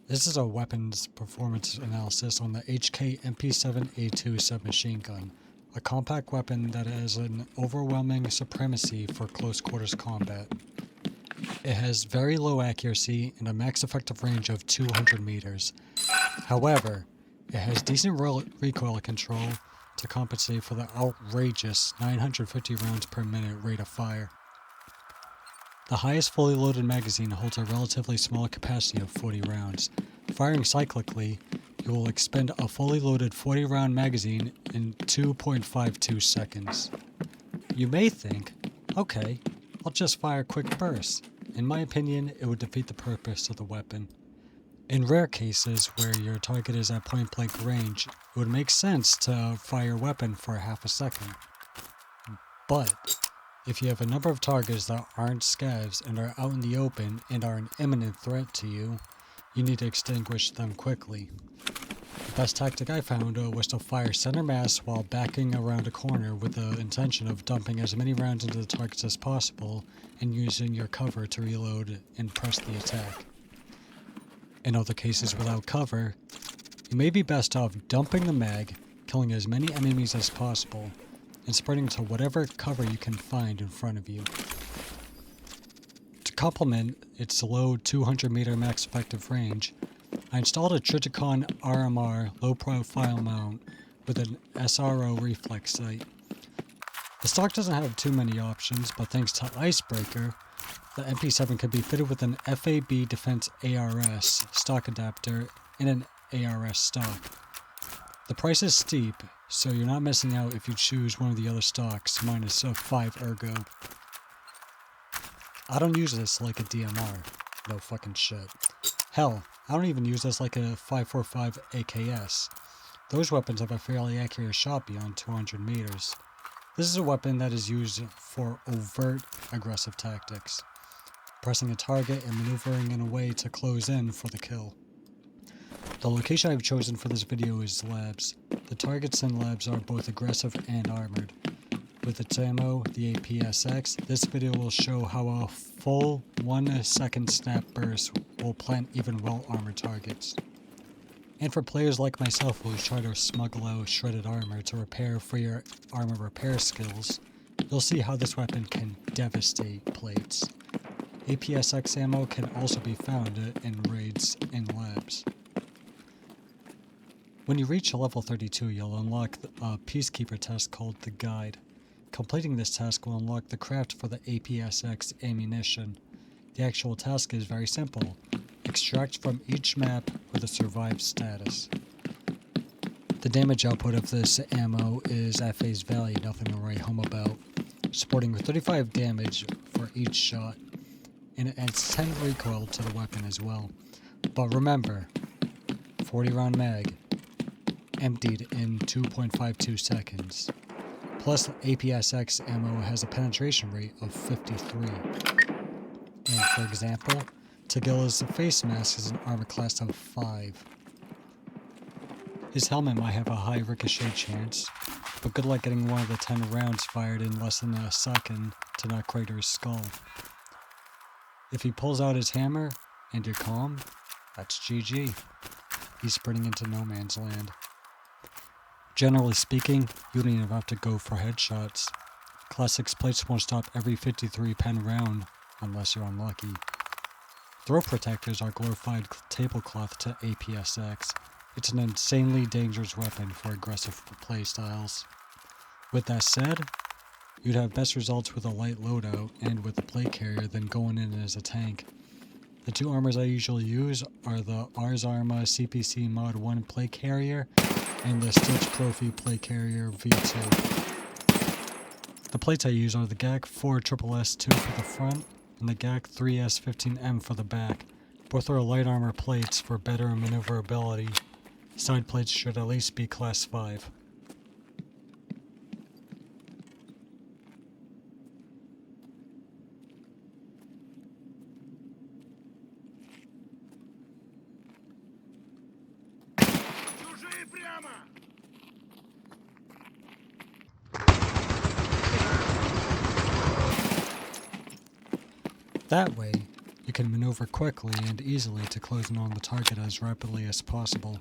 This is a weapons performance analysis on the HK MP7A2 submachine gun, a compact weapon that has an overwhelming supremacy for close quarters combat. It has very low accuracy and a max effective range of 200 meters. However, it has decent recoil control to compensate for the outrageous 950 rounds per minute rate of fire. The highest fully loaded magazine holds a relatively small capacity of 40 rounds. Firing cyclically, you will expend a fully loaded 40 round magazine in 2.52 seconds. You may think, okay, I'll just fire quick bursts. In my opinion, it would defeat the purpose of the weapon. In rare cases where your target is at point blank range, it would make sense to fire your weapon for half a second. But if you have a number of targets that aren't scavs and are out in the open and are an imminent threat to you, you need to extinguish them quickly. The best tactic I found was to fire center mass while backing around a corner with the intention of dumping as many rounds into the targets as possible and using your cover to reload and press the attack. In other cases without cover, you may be best off dumping the mag, killing as many enemies as possible, and spreading to whatever cover you can find in front of you. To complement its low 200 meter max effective range, I installed a Triticon RMR low profile mount with an SRO reflex sight. The stock doesn't have too many options, but thanks to Icebreaker, the MP7 can be fitted with an FAB Defense ARS stock adapter and an ARS stock. The price is steep, so you're not missing out if you choose one of the other stocks minus a 5 ergo. I don't use this like a DMR. No fucking shit. Hell, I don't even use this like a 545 AKS. Those weapons have a fairly accurate shot beyond 200 meters. This is a weapon that is used for overt aggressive tactics, pressing a target and maneuvering in a way to close in for the kill. The location I've chosen for this video is labs. The targets in labs are both aggressive and armored. With its ammo, the APSX, this video will show how a full 1 second snap burst will plant even well-armored targets. And for players like myself who try to smuggle out shredded armor to repair for your armor repair skills, you'll see how this weapon can devastate plates. APSX ammo can also be found in raids and labs. When you reach level 32, you'll unlock a Peacekeeper test called the Guide. Completing this task will unlock the craft for the APSX ammunition. The actual task is very simple. Extract from each map with a survived status. The damage output of this ammo is at face value nothing to write home about, supporting 35 damage for each shot, and it adds 10 recoil to the weapon as well. But remember, 40 round mag, emptied in 2.52 seconds. Plus, APSX ammo has a penetration rate of 53. And for example, Tagilla's face mask is an armor class of 5. His helmet might have a high ricochet chance, but good luck getting one of the 10 rounds fired in less than a second to not crater his skull. If he pulls out his hammer and you're calm, that's GG. He's sprinting into no man's land. Generally speaking, you don't even have to go for headshots. Class 6 plates won't stop every 53 pen round, unless you're unlucky. Throat protectors are glorified tablecloth to APSX. It's an insanely dangerous weapon for aggressive playstyles. With that said, you'd have best results with a light loadout and with a plate carrier than going in as a tank. The two armors I usually use are the Ars Arma CPC Mod 1 plate carrier and the Stitch Profi plate carrier V2. The plates I use are the GAC 4 SSS2 for the front and the GAC 3S15M for the back. Both are light armor plates for better maneuverability. Side plates should at least be class 5. That way, you can maneuver quickly and easily to close in on the target as rapidly as possible.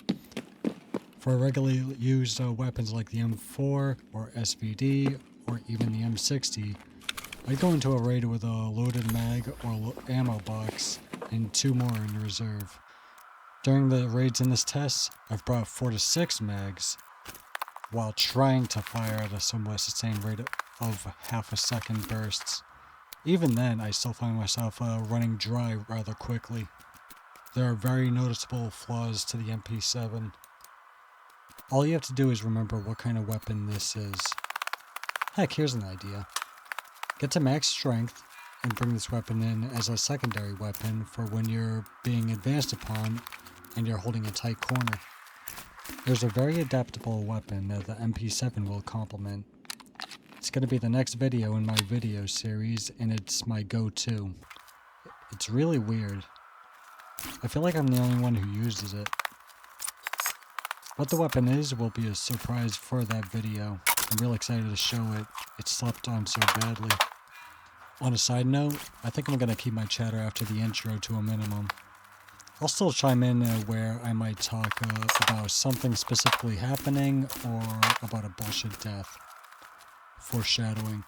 For regularly used weapons like the M4 or SVD or even the M60, I'd go into a raid with a loaded mag or ammo box and 2 more in reserve. During the raids in this test, I've brought 4 to 6 mags while trying to fire at a somewhat sustained rate of half a second bursts. Even then, I still find myself running dry rather quickly. There are very noticeable flaws to the MP7. All you have to do is remember what kind of weapon this is. Heck, here's an idea. Get to max strength and bring this weapon in as a secondary weapon for when you're being advanced upon and you're holding a tight corner. There's a very adaptable weapon that the MP7 will complement. It's going to be the next video in my video series, and it's my go-to. It's really weird. I feel like I'm the only one who uses it. What the weapon is will be a surprise for that video. I'm real excited to show it. It slept on so badly. On a side note, I think I'm going to keep my chatter after the intro to a minimum. I'll still chime in where I might talk about something specifically happening or about a bullshit death. Foreshadowing.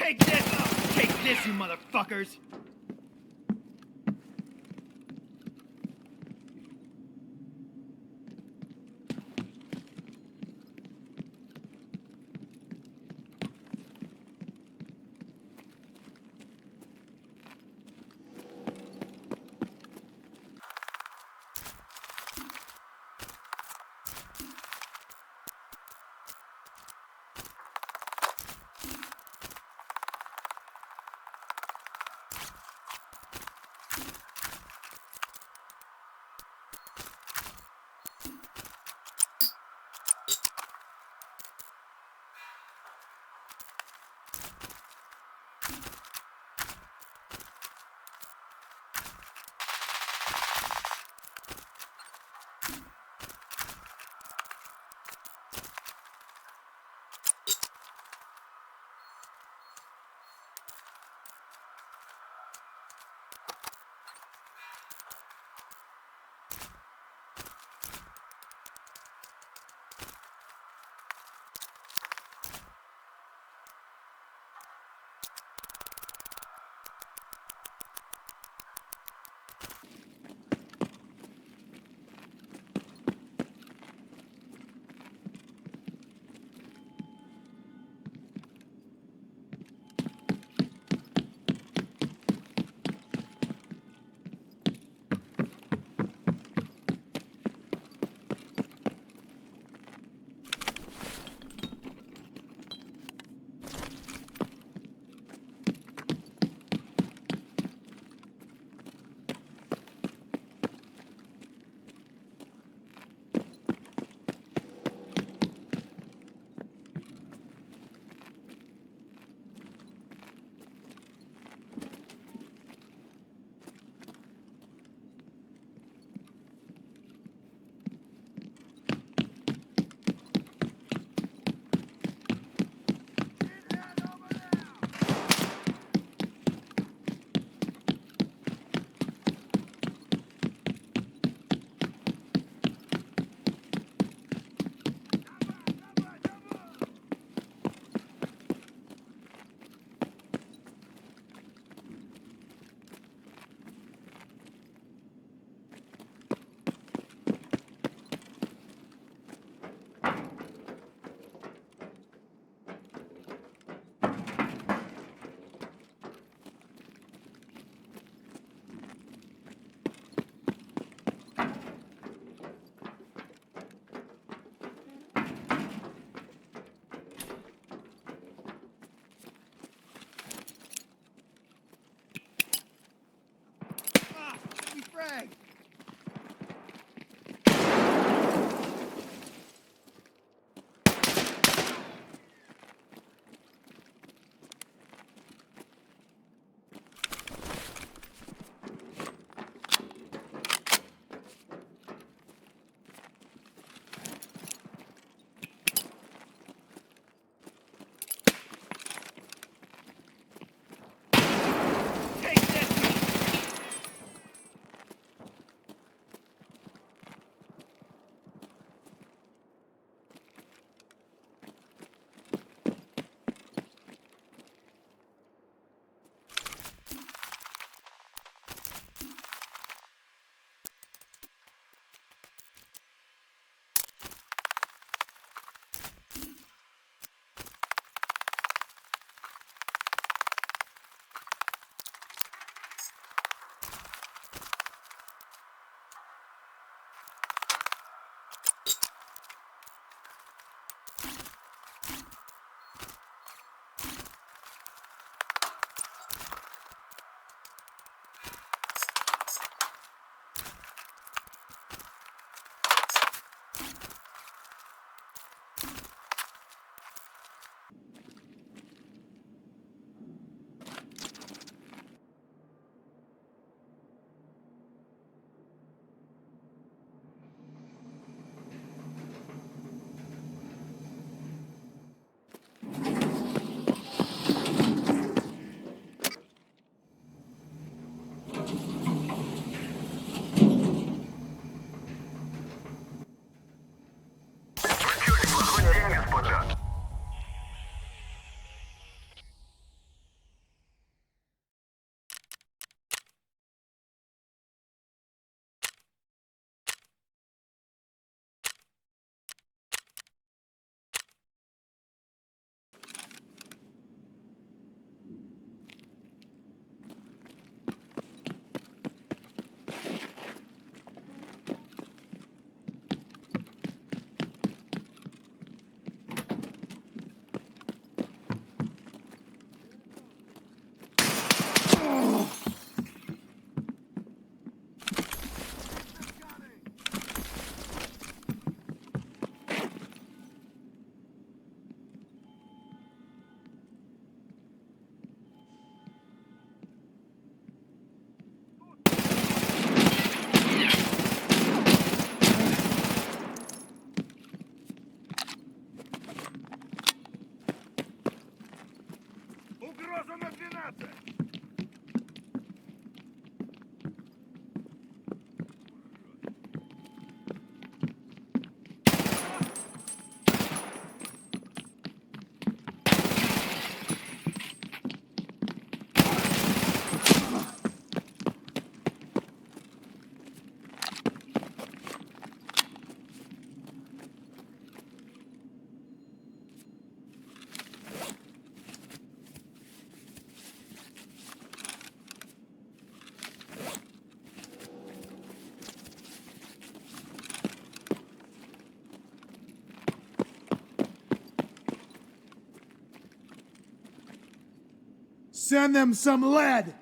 Take this! Take this, you motherfuckers! Send them some lead!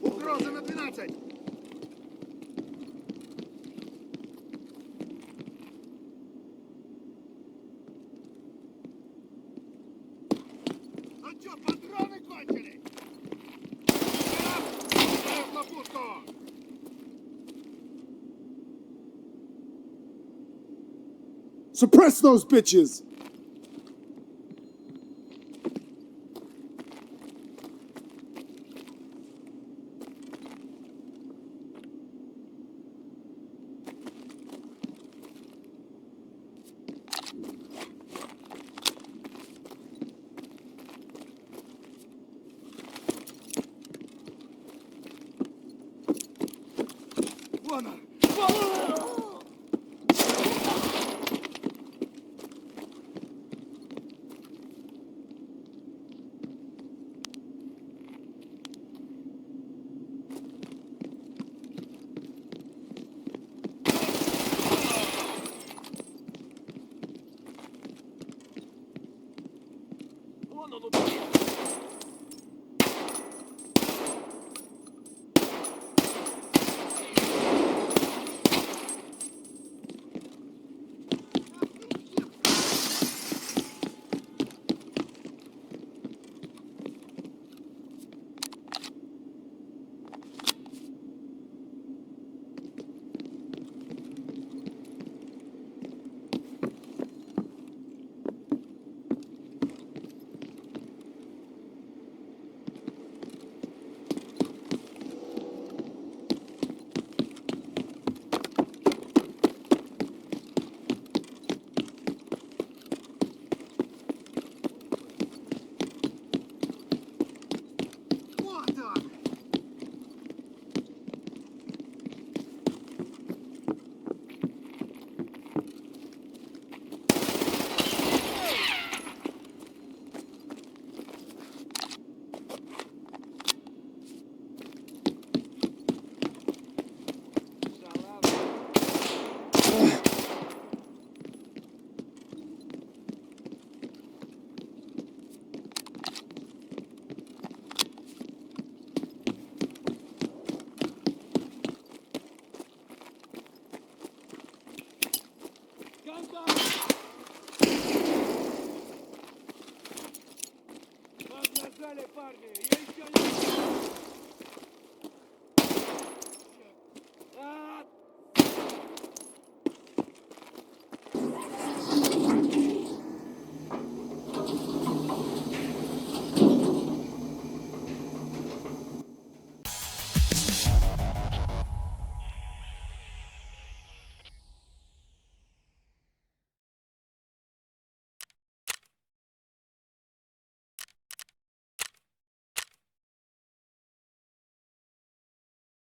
Угроза на 12! Ну чё, патроны кончились? Ставь ловушку! Suppress those bitches! Вон он! Вон он!